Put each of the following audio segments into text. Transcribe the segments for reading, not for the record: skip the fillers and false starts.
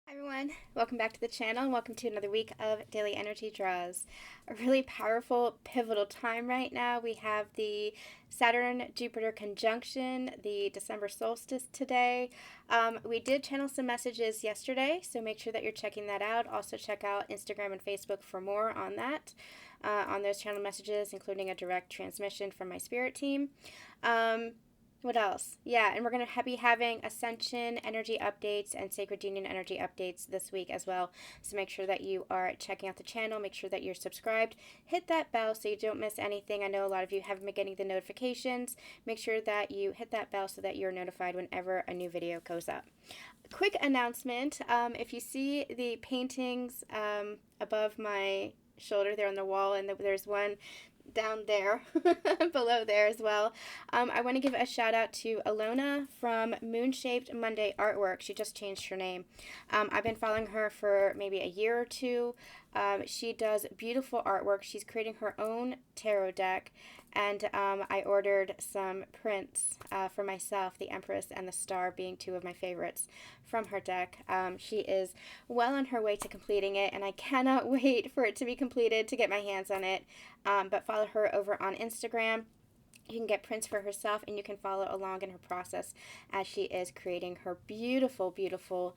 Hi everyone, welcome back to the channel and welcome to another week of daily energy draws. A really powerful, pivotal time right now. We have the Saturn Jupiter conjunction, the December solstice today. We did channel some messages yesterday, so make sure that you're checking that out. Also check out Instagram and Facebook for more on that, on those channel messages, including a direct transmission from my spirit team. What else? Yeah, and we're going to be having Ascension energy updates and Sacred Union energy updates this week as well. So make sure that you are checking out the channel. Make sure that you're subscribed. Hit that bell so you don't miss anything. I know a lot of you haven't been getting the notifications. Make sure that you hit that bell so that you're notified whenever a new video goes up. Quick announcement. If you see the paintings above my shoulder there on the wall, and there's one down there below there as well. I want to give a shout out to Alona from Moon-Shaped Monday Artwork. She just changed her name. I've been following her for maybe a year or two. She does beautiful artwork. She's creating her own tarot deck, and I ordered some prints for myself, the Empress and the Star being two of my favorites from her deck. She is well on her way to completing it, and I cannot wait for it to be completed to get my hands on it. But follow her over on Instagram. You can get prints for herself, and you can follow along in her process as she is creating her beautiful, beautiful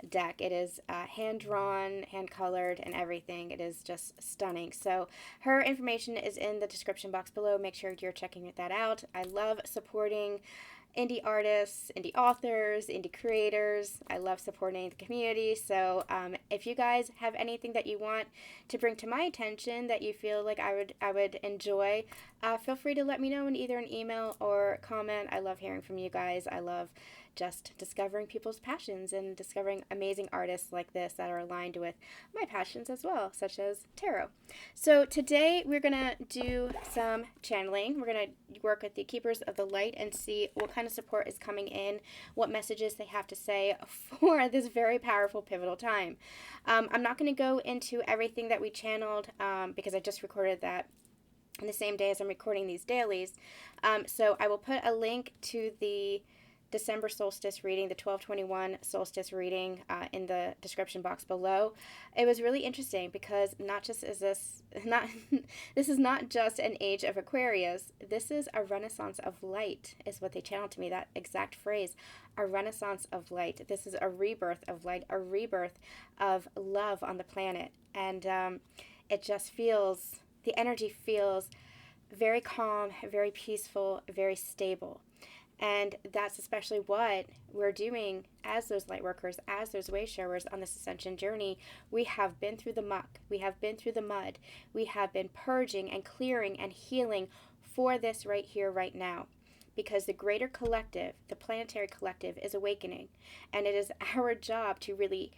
deck. It is hand-drawn, hand-colored, and everything. It is just stunning. So her information is in the description box below. Make sure you're checking that out. I love supporting indie artists, indie authors, indie creators. I love supporting the community. So if you guys have anything that you want to bring to my attention that you feel like I would enjoy, feel free to let me know in either an email or comment. I love hearing from you guys. I love just discovering people's passions and discovering amazing artists like this that are aligned with my passions as well, such as tarot. So today we're going to do some channeling. We're going to work with the Keepers of the Light and see what kind of support is coming in, what messages they have to say for this very powerful, pivotal time. I'm not going to go into everything that we channeled because I just recorded that in the same day as I'm recording these dailies. So I will put a link to the December solstice reading, the 12/21 solstice reading in the description box below. It was really interesting because this is not just an age of Aquarius. This is a renaissance of light, is what they channeled to me, that exact phrase, a renaissance of light. This is a rebirth of light, a rebirth of love on the planet. And it just feels, the energy feels very calm, very peaceful, very stable. And that's especially what we're doing as those light workers, as those way showers on this ascension journey. We have been through the muck. We have been through the mud. We have been purging and clearing and healing for this right here, right now. Because the greater collective, the planetary collective, is awakening. And it is our job to really,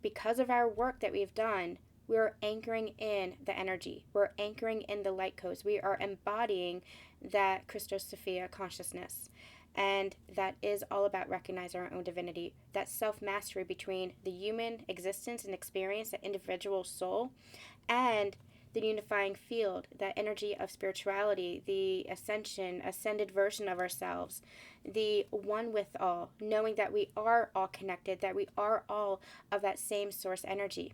because of our work that we've done, we're anchoring in the energy. We're anchoring in the light codes. We are embodying that Christos Sophia consciousness. And that is all about recognizing our own divinity, that self-mastery between the human existence and experience, that individual soul, and the unifying field, that energy of spirituality, the ascension, ascended version of ourselves, the one with all, knowing that we are all connected, that we are all of that same source energy.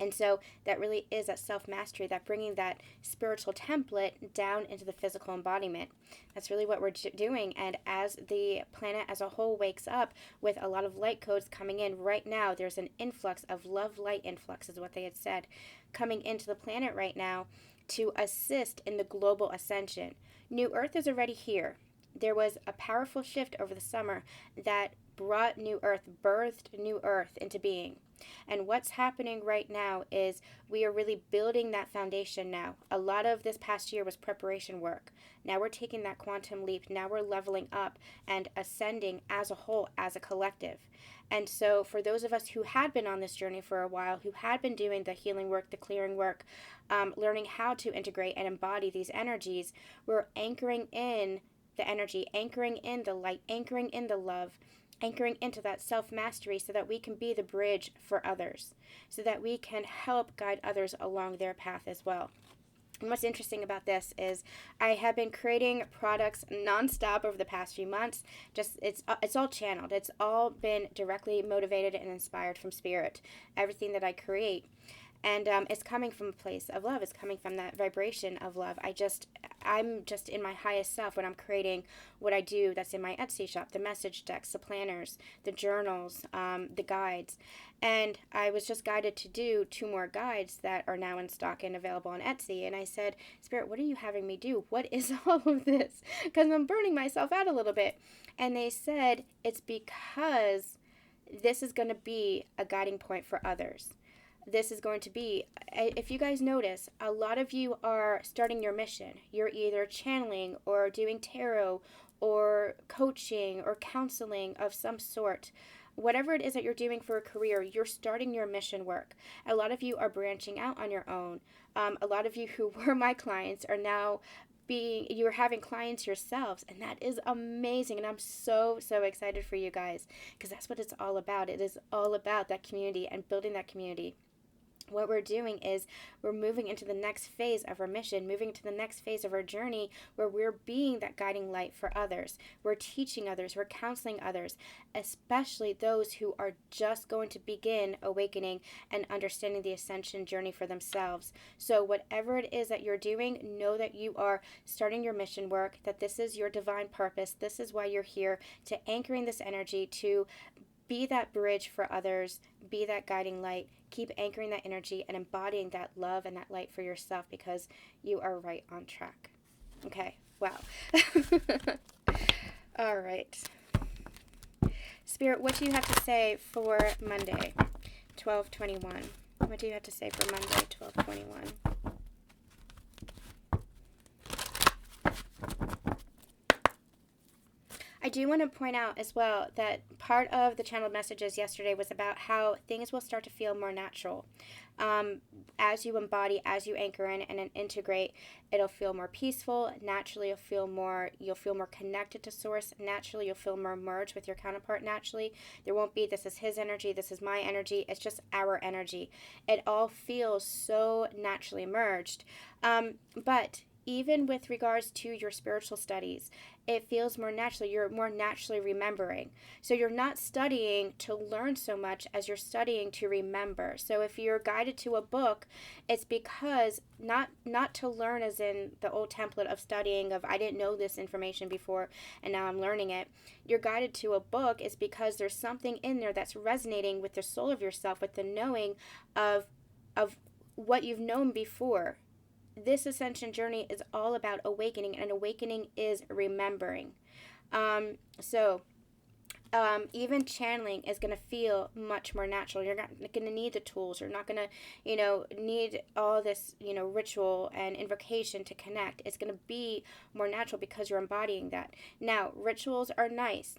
And so that really is that self-mastery, that bringing that spiritual template down into the physical embodiment. That's really what we're doing. And as the planet as a whole wakes up with a lot of light codes coming in right now, there's an influx of love light influx, is what they had said, coming into the planet right now to assist in the global ascension. New Earth is already here. There was a powerful shift over the summer that brought New Earth, birthed New Earth into being. And what's happening right now is we are really building that foundation now. A lot of this past year was preparation work. Now we're taking that quantum leap. Now we're leveling up and ascending as a whole, as a collective. And so for those of us who had been on this journey for a while, who had been doing the healing work, the clearing work, learning how to integrate and embody these energies, we're anchoring in the energy, anchoring in the light, anchoring in the love, anchoring into that self-mastery so that we can be the bridge for others, so that we can help guide others along their path as well. And what's interesting about this is I have been creating products nonstop over the past few months. Just it's all channeled. It's all been directly motivated and inspired from spirit. Everything that I create. And it's coming from a place of love. It's coming from that vibration of love. I'm just in my highest self when I'm creating what I do. That's in my Etsy shop, the message decks, the planners, the journals, the guides. And I was just guided to do 2 more guides that are now in stock and available on Etsy. And I said, Spirit, what are you having me do? What is all of this? Because I'm burning myself out a little bit. And they said, it's because this is going to be a guiding point for others. This is going to be, if you guys notice, a lot of you are starting your mission. You're either channeling or doing tarot or coaching or counseling of some sort. Whatever it is that you're doing for a career, you're starting your mission work. A lot of you are branching out on your own. A lot of you who were my clients are now you're having clients yourselves, and that is amazing. And I'm so excited for you guys, because that's what it's all about. It is all about that community and building that community. What we're doing is we're moving into the next phase of our mission, moving into the next phase of our journey, where we're being that guiding light for others. We're teaching others, we're counseling others, especially those who are just going to begin awakening and understanding the ascension journey for themselves. So whatever it is that you're doing, know that you are starting your mission work, that this is your divine purpose. This is why you're here, to anchoring this energy, to be that bridge for others, be that guiding light, keep anchoring that energy and embodying that love and that light for yourself, because you are right on track. Okay, wow. All right. Spirit, what do you have to say for Monday, 12/21? What do you have to say for Monday, 12/21? I do want to point out as well that part of the channeled messages yesterday was about how things will start to feel more natural. As you embody, as you anchor in and integrate, it'll feel more peaceful. Naturally, you'll feel more connected to source. Naturally, you'll feel more merged with your counterpart. Naturally, there won't be, this is his energy, this is my energy. It's just our energy. It all feels so naturally merged. But even with regards to your spiritual studies, it feels more natural. You're more naturally remembering. So you're not studying to learn so much as you're studying to remember. So if you're guided to a book, it's because not to learn as in the old template of studying of, I didn't know this information before and now I'm learning it. You're guided to a book is because there's something in there that's resonating with the soul of yourself, with the knowing of what you've known before. This ascension journey is all about awakening, and awakening is remembering. Even channeling is going to feel much more natural. You're not going to need the tools. You're not going to, need all this, ritual and invocation to connect. It's going to be more natural because you're embodying that. Now, rituals are nice.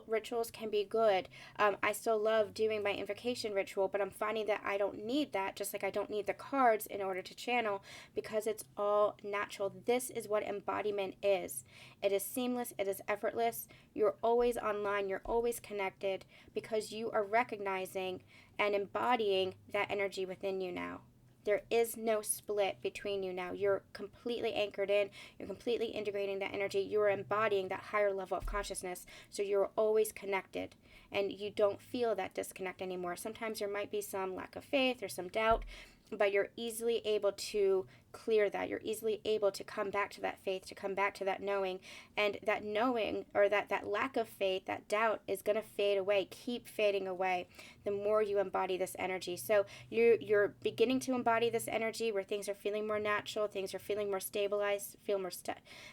Rituals can be good. I still love doing my invocation ritual, but I'm finding that I don't need that, just like I don't need the cards in order to channel, because it's all natural. This is what embodiment is. It is seamless. It is effortless. You're always online. You're always connected, because you are recognizing and embodying that energy within you now. There is no split between you now. You're completely anchored in. You're completely integrating that energy. You're embodying that higher level of consciousness. So you're always connected, and you don't feel that disconnect anymore. Sometimes there might be some lack of faith or some doubt, but you're easily able to clear that. You're easily able to come back to that faith, to come back to that knowing, and that knowing, or that lack of faith, that doubt is going to fade away, keep fading away the more you embody this energy. So you're beginning to embody this energy where things are feeling more natural, things are feeling more stabilized, feel more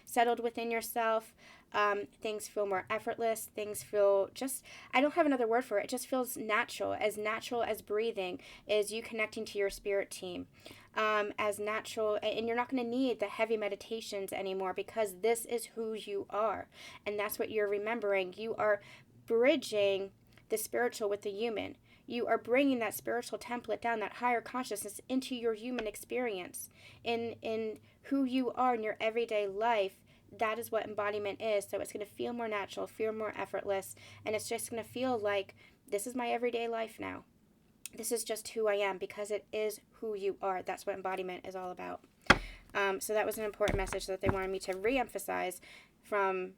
settled within yourself. Things feel more effortless. Things feel just, I don't have another word for it. It just feels natural as breathing is you connecting to your spirit team. As natural, and you're not going to need the heavy meditations anymore, because this is who you are, and that's what you're remembering. You are bridging the spiritual with the human. You are bringing that spiritual template down, that higher consciousness, into your human experience, in who you are in your everyday life. That is what embodiment is. So it's going to feel more natural, feel more effortless, and it's just going to feel like, this is my everyday life now. This is just who I am, because it is who you are. That's what embodiment is all about. So that was an important message that they wanted me to re-emphasize from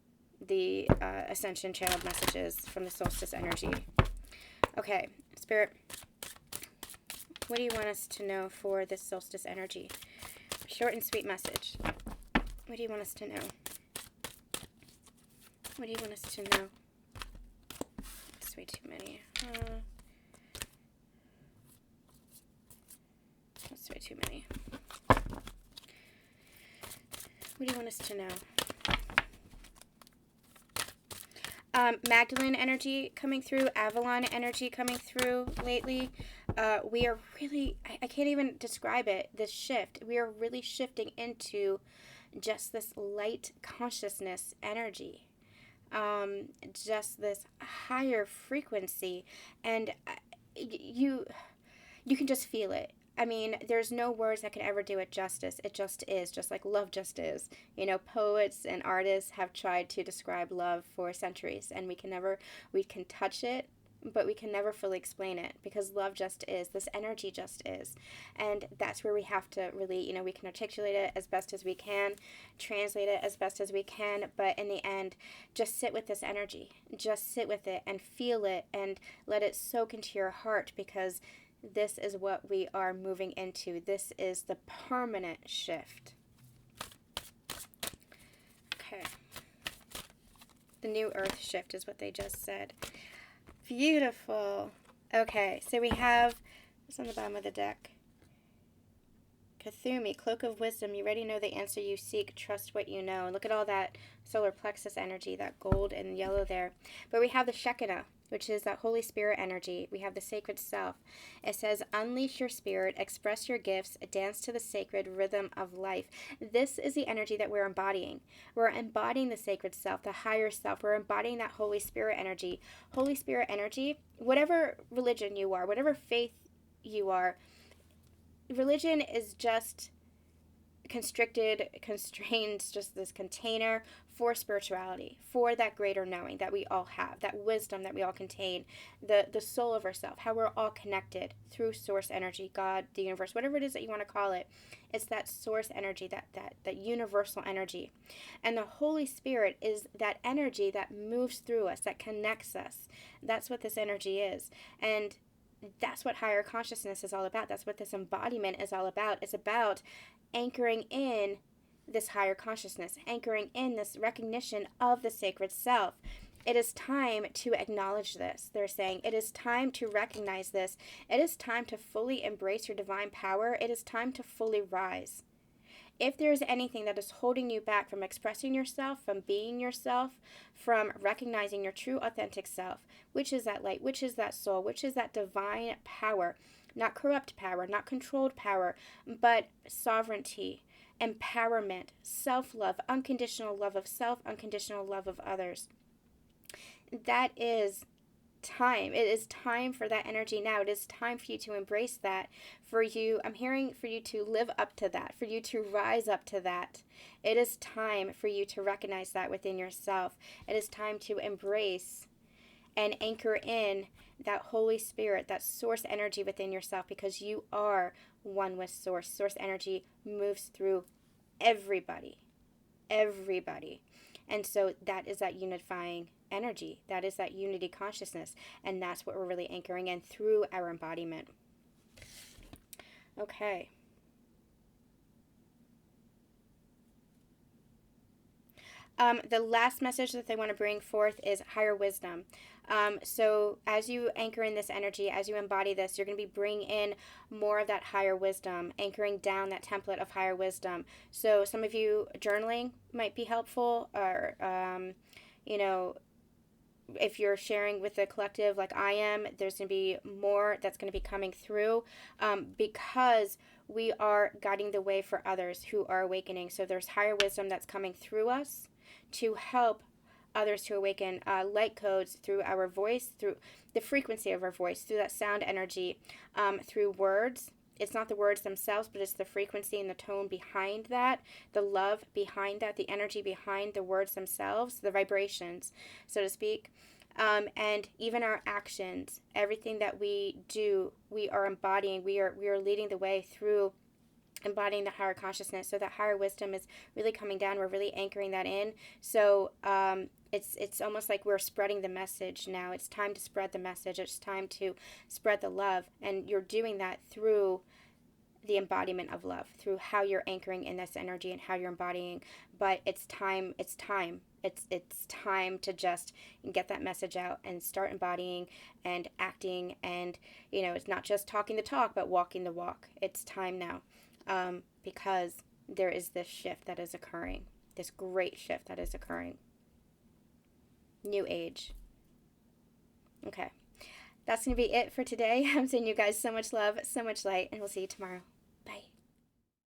the ascension channeled messages from the solstice energy. Okay, Spirit, what do you want us to know for this solstice energy? Short and sweet message. What do you want us to know? What do you want us to know? It's way too many. That's way too many. What do you want us to know? Magdalene energy coming through, Avalon energy coming through lately. We are really, I can't even describe it, this shift. We are really shifting into just this light consciousness energy. Just this higher frequency. And you can just feel it. I mean, there's no words that can ever do it justice. It just is, just like love just is. You know, poets and artists have tried to describe love for centuries, and we can touch it, but we can never fully explain it, because love just is. This energy just is. And that's where we have to really, you know, we can articulate it as best as we can, translate it as best as we can, but in the end, just sit with this energy. Just sit with it and feel it and let it soak into your heart, because this is what we are moving into. This is the permanent shift. Okay. The new earth shift is what they just said. Beautiful. Okay, so we have, what's on the bottom of the deck? Kathumi, Cloak of Wisdom. You already know the answer you seek. Trust what you know. And look at all that solar plexus energy, that gold and yellow there. But we have the Shekinah, which is that Holy Spirit energy. We have the sacred self. It says, unleash your spirit, express your gifts, dance to the sacred rhythm of life. This is the energy that we're embodying. We're embodying the sacred self, the higher self. We're embodying that Holy Spirit energy. Holy Spirit energy, whatever religion you are, whatever faith you are, religion is just constrained, just this container for spirituality, for that greater knowing that we all have, that wisdom that we all contain, the soul of ourself, how we're all connected through source energy, God, the universe, whatever it is that you want to call it. It's that source energy, that universal energy. And the Holy Spirit is that energy that moves through us, that connects us. That's what this energy is. And that's what higher consciousness is all about. That's what this embodiment is all about. It's about anchoring in this higher consciousness, anchoring in this recognition of the sacred self. It is time to acknowledge this. They're saying it is time to recognize this. It is time to fully embrace your divine power. It is time to fully rise. If there's anything that is holding you back from expressing yourself, from being yourself, from recognizing your true authentic self, which is that light, which is that soul, which is that divine power, not corrupt power, not controlled power, but sovereignty, empowerment, self-love, unconditional love of self, unconditional love of others. That is time. It is time for that energy now. It is time for you to embrace that. For you, I'm hearing for you to live up to that, for you to rise up to that. It is time for you to recognize that within yourself. It is time to embrace and anchor in that Holy Spirit, that source energy within yourself, because you are one with source. Source energy moves through everybody. And so that is that unifying energy. That is that unity consciousness. And that's what we're really anchoring in through our embodiment. Okay. The last message that they want to bring forth is higher wisdom. So as you anchor in this energy, as you embody this, you're going to be bringing in more of that higher wisdom, anchoring down that template of higher wisdom. So some of you, journaling might be helpful, or, if you're sharing with the collective like I am, there's going to be more that's going to be coming through, because we are guiding the way for others who are awakening. So there's higher wisdom that's coming through us to help others to awaken, light codes through our voice, through the frequency of our voice, through that sound energy, through words. It's not the words themselves, but it's the frequency and the tone behind that, the love behind that, the energy behind the words themselves, the vibrations, so to speak. And even our actions, everything that we do, we are embodying, we are leading the way through embodying the higher consciousness. So that higher wisdom is really coming down. We're really anchoring that in. So it's almost like we're spreading the message now. It's time to spread the message. It's time to spread the love. And you're doing that through the embodiment of love, through how you're anchoring in this energy and how you're embodying. But it's time. It's time to just get that message out and start embodying and acting. And it's not just talking the talk, but walking the walk. It's time now, because there is this shift that is occurring, this great shift that is occurring. New age. Okay, that's going to be it for today. I'm sending you guys so much love, so much light, and we'll see you tomorrow.